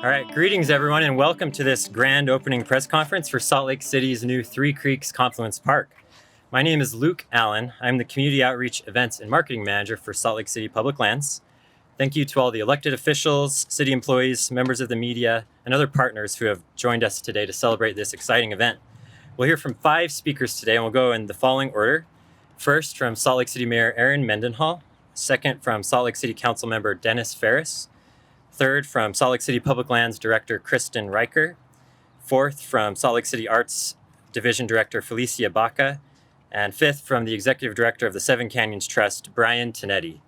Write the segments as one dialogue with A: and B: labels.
A: All right, greetings everyone, and welcome to this grand opening press conference for Salt Lake City's new Three Creeks Confluence Park. My name is Luke Allen. I'm the Community Outreach Events and Marketing Manager for Salt Lake City Public Lands. Thank you to all the elected officials, city employees, members of the media, and other partners who have joined us today to celebrate this exciting event. We'll hear from 5 speakers today, and we'll go in the following order. First, from Salt Lake City Mayor Erin Mendenhall. Second, from Salt Lake City Council Member Dennis Faris. Third, from Salt Lake City Public Lands Director Kristin Riker. Fourth, from Salt Lake City Arts Division Director Felicia Baca. And fifth, from the Executive Director of the Seven Canyons Trust, Brian Tonetti.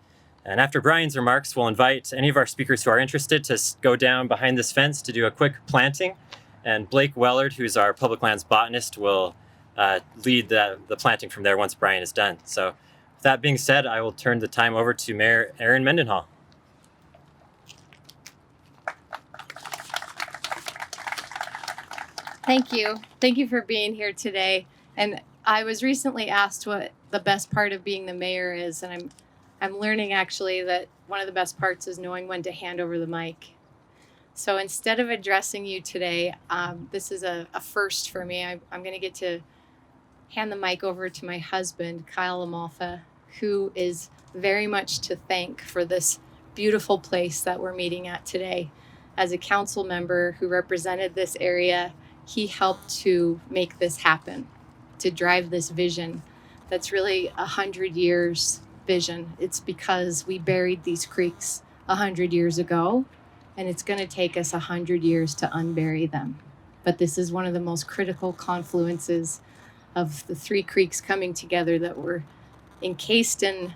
A: And after Brian's remarks, we'll invite any of our speakers who are interested to go down behind this fence to do a quick planting. And Blake Wellard, who's our public lands botanist, will lead the planting from there once Brian is done. So with that being said, I will turn the time over to Mayor Erin Mendenhall.
B: Thank you. Thank you for being here today. And I was recently asked what the best part of being the mayor is, and I'm learning actually that one of the best parts is knowing when to hand over the mic. So instead of addressing you today, this is a first for me. I'm going to get to hand the mic over to my husband, Kyle LaMalfa, who is very much to thank for this beautiful place that we're meeting at today. As a council member who represented this area, he helped to make this happen, to drive this vision that's really 100 years vision. It's because we buried these creeks 100 years ago, and it's going to take us 100 years to unbury them. But this is one of the most critical confluences of the three creeks coming together that were encased in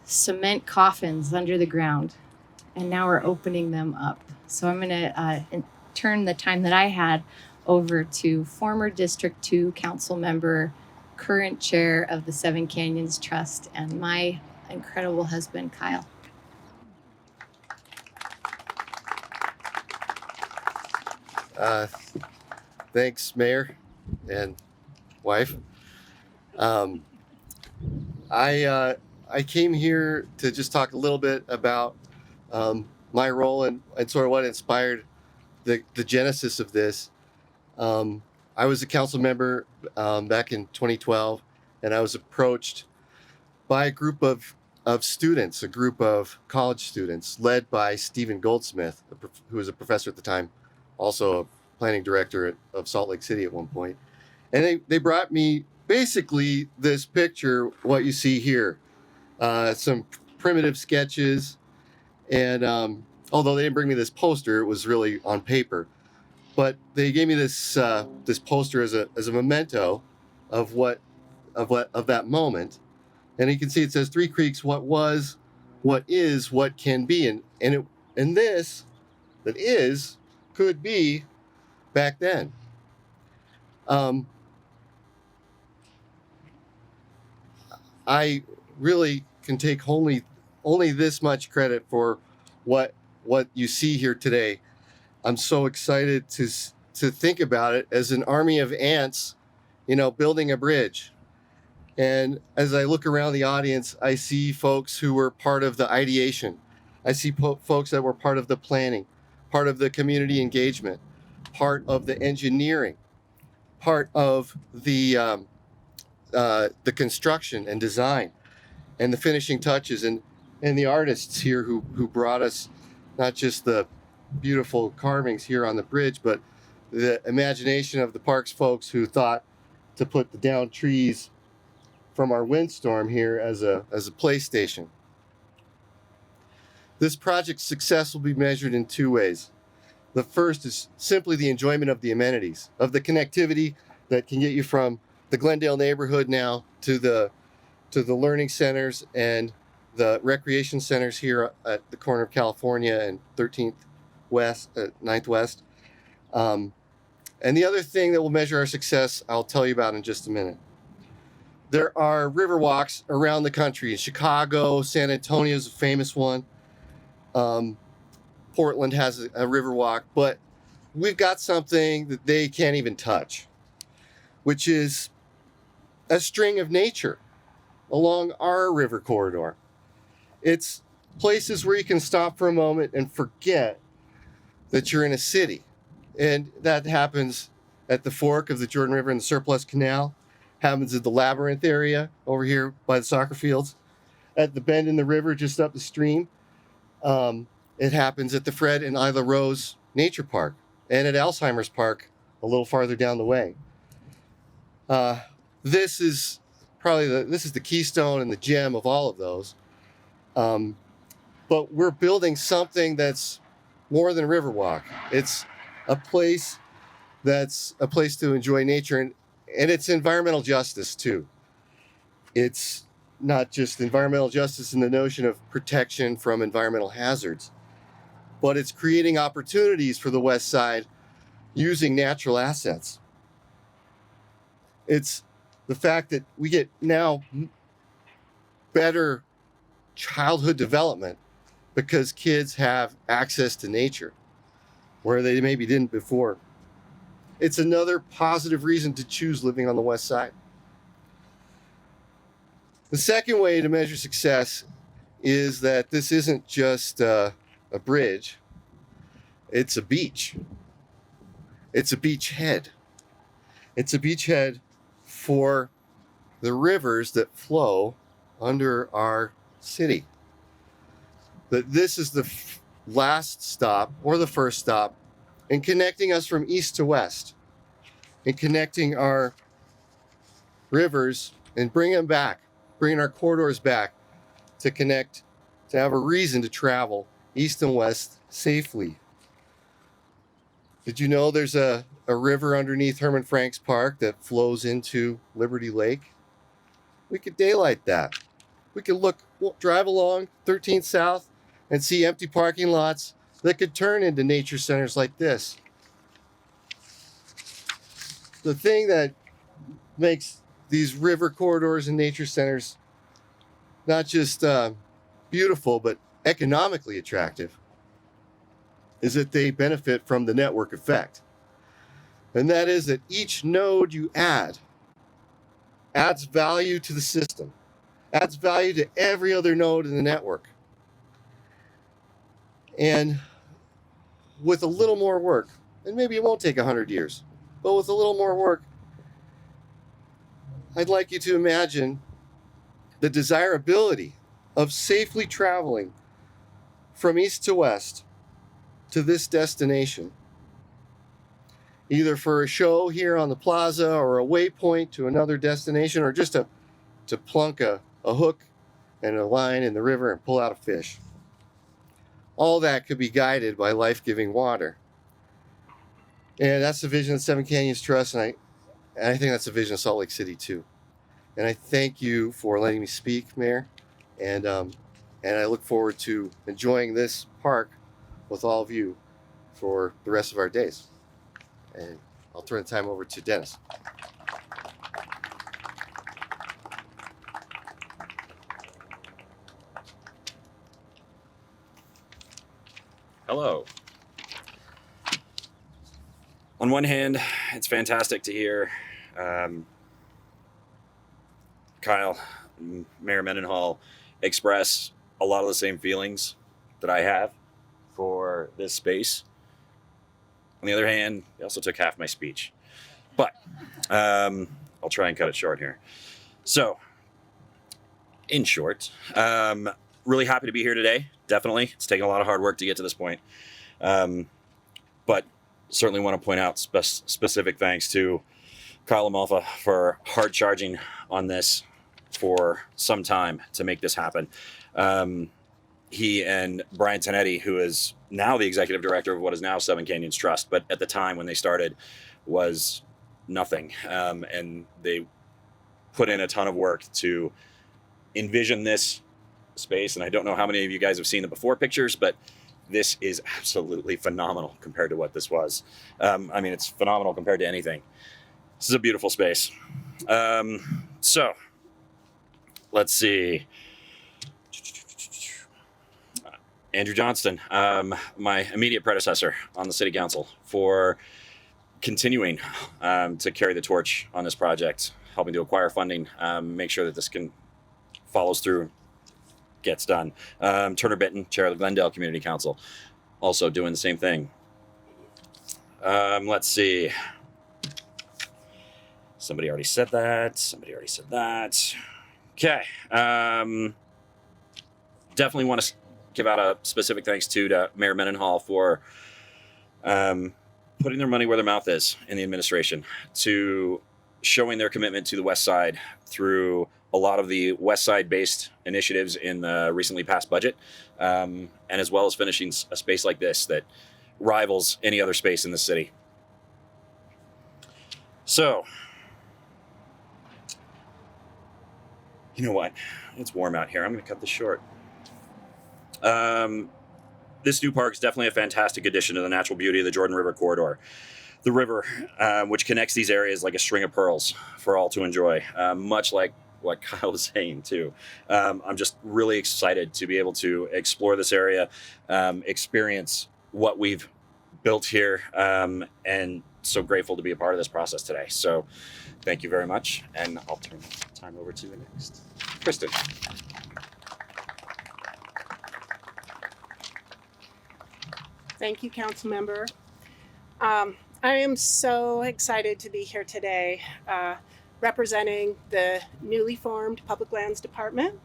B: cement coffins under the ground, and now we're opening them up. So I'm going to turn the time that I had over to former District 2 council member, current chair of the Seven Canyons Trust, and my incredible husband, Kyle.
C: Thanks, Mayor and wife. I came here to just talk a little bit about my role and sort of what inspired the genesis of this. I was a council member back in 2012, and I was approached by a group of students, a group of college students led by Stephen Goldsmith, who was a professor at the time, also a planning director of Salt Lake City at one point. And they brought me basically this picture, what you see here, some primitive sketches. And although they didn't bring me this poster, it was really on paper. But they gave me this poster as a memento of that moment. And you can see it says Three Creeks, what was, what is, what can be, and this that is could be back then. I really can take only this much credit for what you see here today. I'm so excited to think about it as an army of ants, building a bridge. And as I look around the audience, I see folks who were part of the ideation. I see folks that were part of the planning, part of the community engagement, part of the engineering, part of the construction and design, and the finishing touches, and the artists here who brought us not just the beautiful carvings here on the bridge, but the imagination of the parks folks who thought to put the downed trees from our windstorm here as a play station. This project's success will be measured in 2 ways. The first is simply the enjoyment of the amenities, of the connectivity that can get you from the Glendale neighborhood now to the learning centers and the recreation centers here at the corner of California and 13th West, 9th West. And the other thing that will measure our success, I'll tell you about in just a minute. There are river walks around the country. In Chicago, San Antonio is a famous one. Portland has a river walk, but we've got something that they can't even touch, which is a string of nature along our river corridor. It's places where you can stop for a moment and forget that you're in a city. And that happens at the fork of the Jordan River and the Surplus Canal, happens at the Labyrinth area over here by the soccer fields, at the bend in the river just up the stream. It happens at the Fred and Isla Rose Nature Park and at Alzheimer's Park a little farther down the way. This is the keystone and the gem of all of those. But we're building something that's more than a riverwalk. It's a place that's a place to enjoy nature, and it's environmental justice too. It's not just environmental justice in the notion of protection from environmental hazards, but it's creating opportunities for the West Side using natural assets. It's the fact that we get now better childhood development because kids have access to nature where they maybe didn't before. It's another positive reason to choose living on the West Side. The second way to measure success is that this isn't just a bridge, it's a beach. It's a beachhead. It's a beachhead for the rivers that flow under our city. That this is the last stop or the first stop in connecting us from east to west, in connecting our rivers and bringing them back, bringing our corridors back to connect, to have a reason to travel east and west safely. Did you know there's a river underneath Herman Franks Park that flows into Liberty Lake? We could daylight that. We could drive along 13th South and see empty parking lots that could turn into nature centers like this. The thing that makes these river corridors and nature centers not just beautiful, but economically attractive is that they benefit from the network effect. And that is that each node you add adds value to the system, adds value to every other node in the network. And with a little more work, and maybe it won't take 100 years, but with a little more work, I'd like you to imagine the desirability of safely traveling from east to west to this destination, either for a show here on the plaza or a waypoint to another destination, or just to plunk a hook and a line in the river and pull out a fish. All that could be guided by life-giving water. And that's the vision of Seven Canyons Trust, and I think that's the vision of Salt Lake City too. And I thank you for letting me speak, Mayor, and I look forward to enjoying this park with all of you for the rest of our days. And I'll turn the time over to Dennis.
D: Hello. On one hand, it's fantastic to hear Kyle, Mayor Mendenhall, express a lot of the same feelings that I have for this space. On the other hand, he also took half my speech. But I'll try and cut it short here. So, in short, really happy to be here today. Definitely. It's taken a lot of hard work to get to this point. But certainly want to point out specific thanks to Kyle LaMalfa for hard charging on this for some time to make this happen. He and Brian Tonetti, who is now the executive director of what is now Seven Canyons Trust, but at the time when they started was nothing. And they put in a ton of work to envision this space. And I don't know how many of you guys have seen the before pictures, but this is absolutely phenomenal compared to what this was. I mean, it's phenomenal compared to anything. This is a beautiful space. So let's see. Andrew Johnston, my immediate predecessor on the city council, for continuing to carry the torch on this project, helping to acquire funding, make sure that this follows through, gets done. Turner Bitton, chair of the Glendale Community Council, also doing the same thing, Let's see. Somebody already said that. Okay. Definitely want to give out a specific thanks to Mayor Mendenhall for putting their money where their mouth is in the administration, to showing their commitment to the Westside through a lot of the Westside-based initiatives in the recently passed budget, and as well as finishing a space like this that rivals any other space in the city. So, you know what? It's warm out here. I'm going to cut this short. This new park is definitely a fantastic addition to the natural beauty of the Jordan River corridor. The river, which connects these areas like a string of pearls for all to enjoy, much like what Kyle was saying too. I'm just really excited to be able to explore this area, experience what we've built here, and so grateful to be a part of this process today. So thank you very much, and I'll turn the time over to the next Kristin.
E: Thank you, council member. I am so excited to be here today, representing the newly formed Public Lands Department.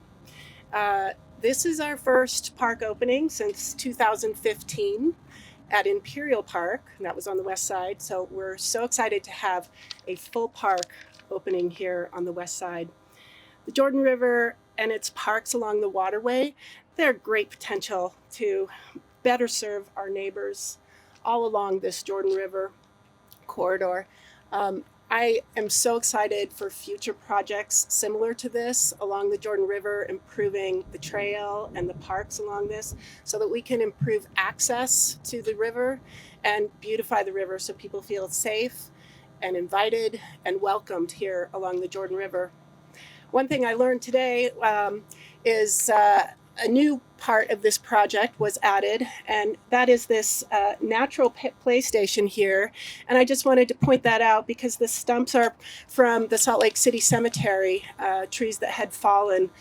E: This is our first park opening since 2015 at Imperial Park, and that was on the west side. So we're so excited to have a full park opening here on the west side. The Jordan River and its parks along the waterway, they're great potential to better serve our neighbors all along this Jordan River corridor. I am so excited for future projects similar to this along the Jordan River, improving the trail and the parks along this so that we can improve access to the river and beautify the river so people feel safe and invited and welcomed here along the Jordan River. One thing I learned today is a new part of this project was added, and that is this natural play station here. And I just wanted to point that out because the stumps are from the Salt Lake City Cemetery, trees that had fallen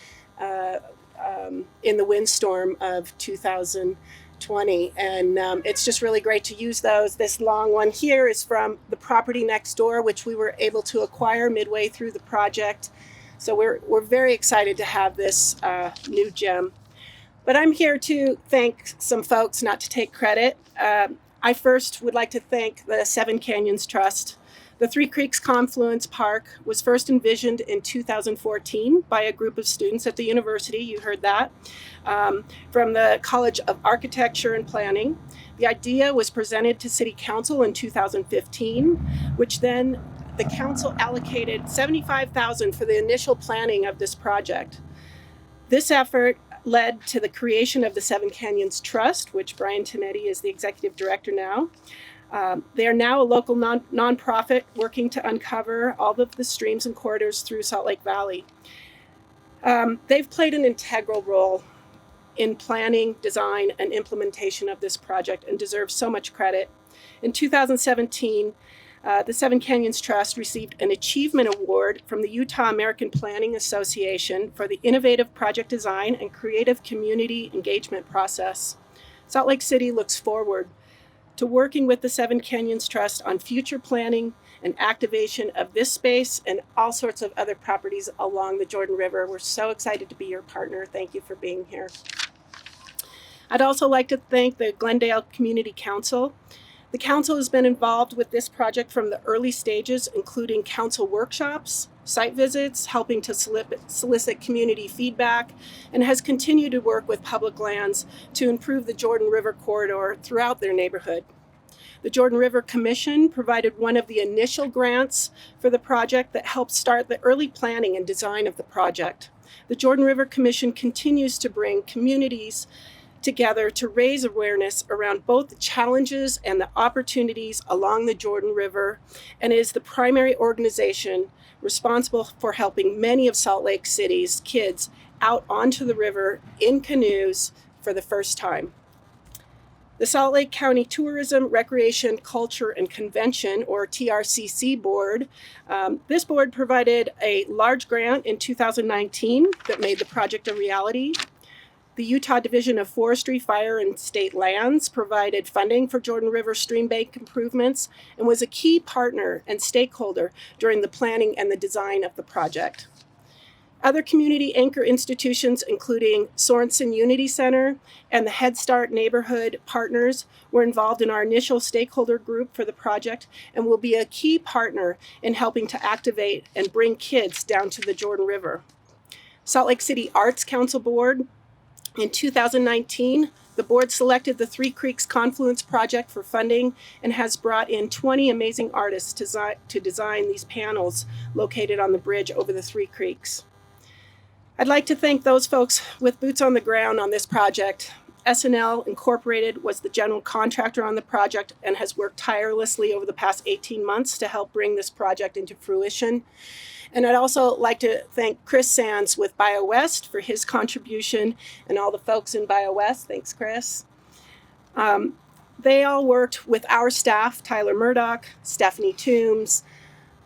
E: in the windstorm of 2020. And it's just really great to use those. This long one here is from the property next door, which we were able to acquire midway through the project. So we're very excited to have this new gem. But I'm here to thank some folks, not to take credit. I first would like to thank the Seven Canyons Trust. The Three Creeks Confluence Park was first envisioned in 2014 by a group of students at the university, you heard that, from the College of Architecture and Planning. The idea was presented to City Council in 2015, which then the council allocated $75,000 for the initial planning of this project. This effort led to the creation of the Seven Canyons Trust, which Brian Tonetti is the executive director now. They are now a local nonprofit working to uncover all of the streams and corridors through Salt Lake Valley. They've played an integral role in planning, design, and implementation of this project and deserve so much credit. In 2017, the Seven Canyons Trust received an Achievement Award from the Utah American Planning Association for the innovative project design and creative community engagement process. Salt Lake City looks forward to working with the Seven Canyons Trust on future planning and activation of this space and all sorts of other properties along the Jordan River. We're so excited to be your partner. Thank you for being here. I'd also like to thank the Glendale Community Council. The council has been involved with this project from the early stages, including council workshops, site visits, helping to solicit community feedback, and has continued to work with Public Lands to improve the Jordan River corridor throughout their neighborhood. The Jordan River Commission provided one of the initial grants for the project that helped start the early planning and design of the project. The Jordan River Commission continues to bring communities together to raise awareness around both the challenges and the opportunities along the Jordan River, and is the primary organization responsible for helping many of Salt Lake City's kids out onto the river in canoes for the first time. The Salt Lake County Tourism, Recreation, Culture, and Convention, or TRCC board, this board provided a large grant in 2019 that made the project a reality. The Utah Division of Forestry, Fire, and State Lands provided funding for Jordan River stream bank improvements and was a key partner and stakeholder during the planning and the design of the project. Other community anchor institutions, including Sorensen Unity Center and the Head Start Neighborhood Partners, were involved in our initial stakeholder group for the project and will be a key partner in helping to activate and bring kids down to the Jordan River. Salt Lake City Arts Council Board. In 2019, the board selected the Three Creeks Confluence Project for funding and has brought in 20 amazing artists to design these panels located on the bridge over the Three Creeks. I'd like to thank those folks with boots on the ground on this project. S&L Incorporated was the general contractor on the project and has worked tirelessly over the past 18 months to help bring this project into fruition. And I'd also like to thank Chris Sands with BioWest for his contribution and all the folks in BioWest. Thanks, Chris. They all worked with our staff, Tyler Murdoch, Stephanie Toombs,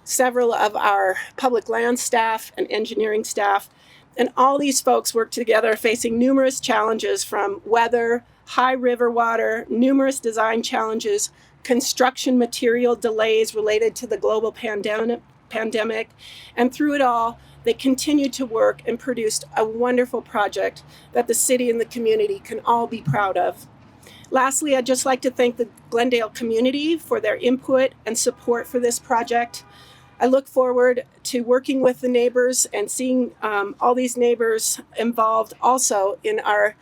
E: several of our public land staff and engineering staff. And all these folks worked together facing numerous challenges from weather, high river water, numerous design challenges, construction material delays related to the global pandemic, and through it all, they continued to work and produced a wonderful project that the city and the community can all be proud of. Lastly, I'd just like to thank the Glendale community for their input and support for this project. I look forward to working with the neighbors and seeing all these neighbors involved also in our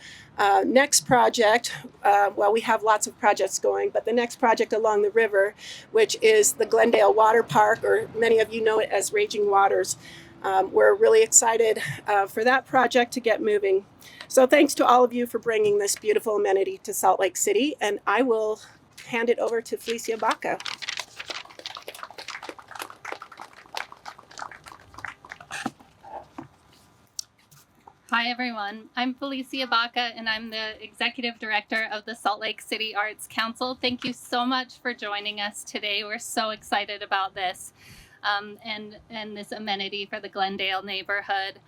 E: next project. Well, we have lots of projects going, but the next project along the river, which is the Glendale Water Park, or many of you know it as Raging Waters. We're really excited for that project to get moving. So thanks to all of you for bringing this beautiful amenity to Salt Lake City, and I will hand it over to Felicia Baca.
F: Hi everyone, I'm Felicia Baca and I'm the Executive Director of the Salt Lake City Arts Council. Thank you so much for joining us today. We're so excited about this and this amenity for the Glendale neighborhood.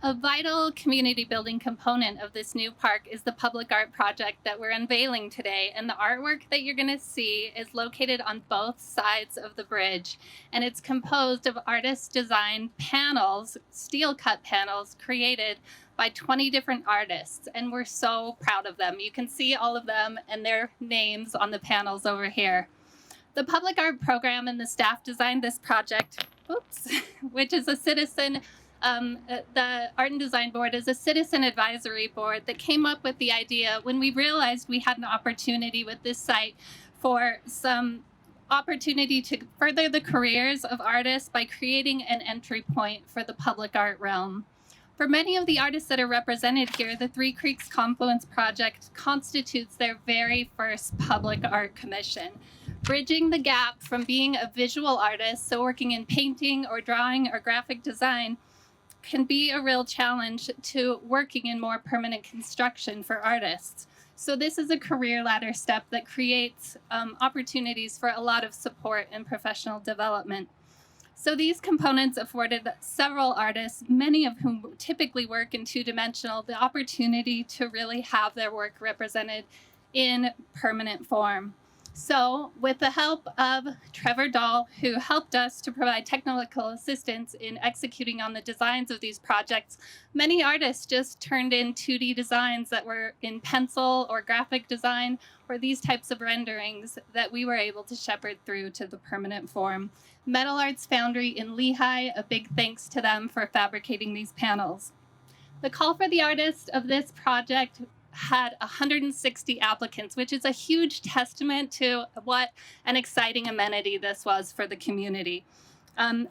F: A vital community building component of this new park is the public art project that we're unveiling today. And the artwork that you're going to see is located on both sides of the bridge. And it's composed of artist-designed panels, steel-cut panels created by 20 different artists. And we're so proud of them. You can see all of them and their names on the panels over here. The public art program and the staff designed this project, which is a citizen. The Art and Design Board is a citizen advisory board that came up with the idea when we realized we had an opportunity with this site for some opportunity to further the careers of artists by creating an entry point for the public art realm. For many of the artists that are represented here, the Three Creeks Confluence Project constitutes their very first public art commission, bridging the gap from being a visual artist, so working in painting or drawing or graphic design, can be a real challenge to working in more permanent construction for artists. So this is a career ladder step that creates opportunities for a lot of support and professional development. So these components afforded several artists, many of whom typically work in two-dimensional, the opportunity to really have their work represented in permanent form. So with the help of Trevor Dahl, who helped us to provide technical assistance in executing on the designs of these projects, many artists just turned in 2D designs that were in pencil or graphic design or these types of renderings that we were able to shepherd through to the permanent form. Metal Arts Foundry in Lehigh, a big thanks to them for fabricating these panels. The call for the artists of this project had 160 applicants, which is a huge testament to what an exciting amenity this was for the community.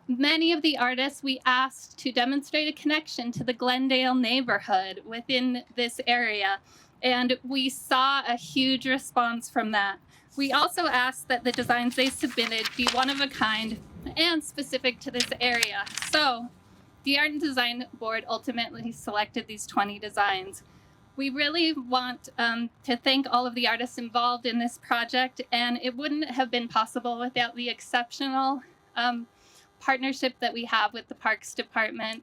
F: Many of the artists we asked to demonstrate a connection to the Glendale neighborhood within this area, and we saw a huge response from that. We also asked that the designs they submitted be one of a kind and specific to this area. So the Art and Design Board ultimately selected these 20 designs. We really want to thank all of the artists involved in this project, and it wouldn't have been possible without the exceptional partnership that we have with the Parks Department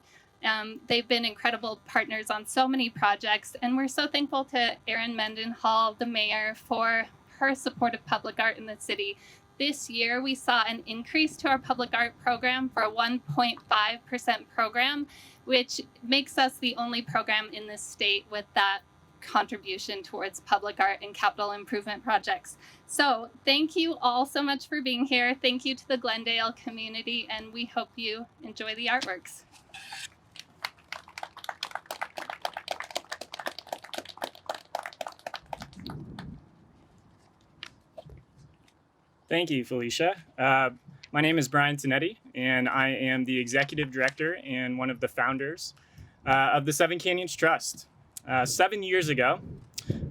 F: They've been incredible partners on so many projects, and we're so thankful to Erin Mendenhall, the mayor, for her support of public art in the city. This year, we saw an increase to our public art program for a 1.5% program, which makes us the only program in the state with that contribution towards public art and capital improvement projects. So thank you all so much for being here. Thank you to the Glendale community, and we hope you enjoy the artworks.
G: Thank you, Felicia. My name is Brian Tonetti, and I am the executive director and one of the founders of the Seven Canyons Trust. 7 years ago,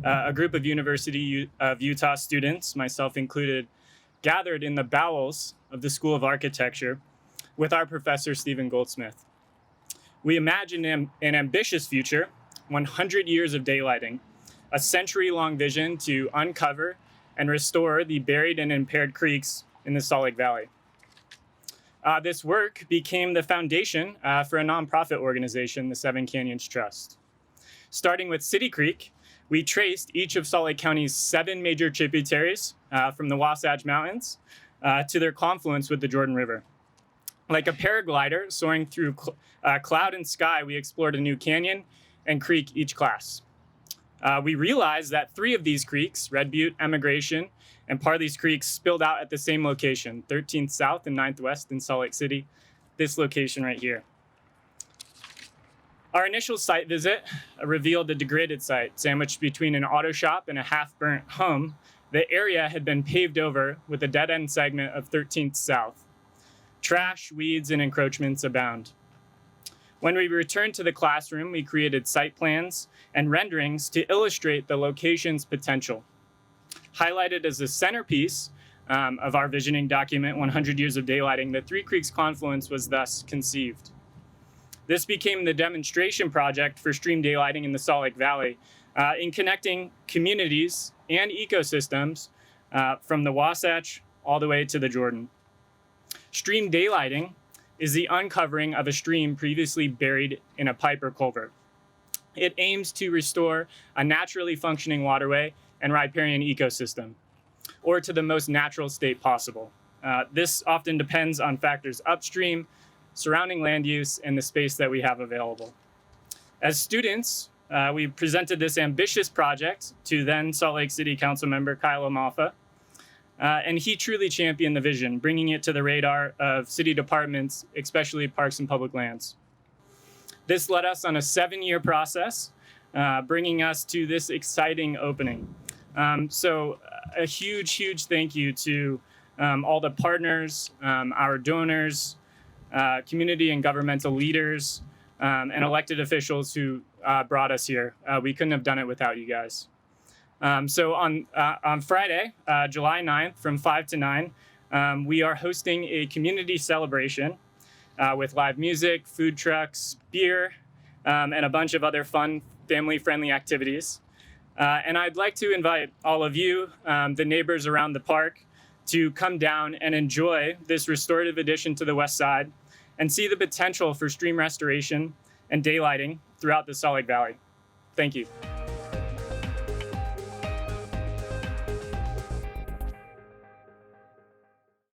G: a group of University of Utah students, myself included, gathered in the bowels of the School of Architecture with our professor, Stephen Goldsmith. We imagined an ambitious future, 100 years of daylighting, a century-long vision to uncover and restore the buried and impaired creeks in the Salt Lake Valley. This work became the foundation for a nonprofit organization, the Seven Canyons Trust. Starting with City Creek, we traced each of Salt Lake County's 7 major tributaries from the Wasatch Mountains to their confluence with the Jordan River. Like a paraglider soaring through cloud and sky, we explored a new canyon and creek each class. We realized that 3 of these creeks, Red Butte, Emigration, and Parleys Creek, spilled out at the same location, 13th South and 9th West in Salt Lake City, this location right here. Our initial site visit revealed a degraded site sandwiched between an auto shop and a half-burnt home. The area had been paved over with a dead-end segment of 13th South. Trash, weeds, and encroachments abound. When we returned to the classroom, we created site plans and renderings to illustrate the location's potential. Highlighted as the centerpiece of our visioning document, 100 Years of Daylighting, the Three Creeks Confluence was thus conceived. This became the demonstration project for stream daylighting in the Salt Lake Valley in connecting communities and ecosystems from the Wasatch all the way to the Jordan. Stream daylighting is the uncovering of a stream previously buried in a pipe or culvert. It aims to restore a naturally functioning waterway and riparian ecosystem, or to the most natural state possible. This often depends on factors upstream, surrounding land use, and the space that we have available. As students, we presented this ambitious project to then Salt Lake City Council member Kyle LaMalfa, and he truly championed the vision, bringing it to the radar of city departments, especially Parks and Public Lands. This led us on a 7-year process, bringing us to this exciting opening. So a huge thank you to all the partners, our donors, community and governmental leaders, and elected officials who brought us here. We couldn't have done it without you guys. So on Friday, July 9th, from 5 to 9, we are hosting a community celebration with live music, food trucks, beer, and a bunch of other fun, family-friendly activities. And I'd like to invite all of you, the neighbors around the park, to come down and enjoy this restorative addition to the Westside and see the potential for stream restoration and daylighting throughout the Salt Lake Valley. Thank you.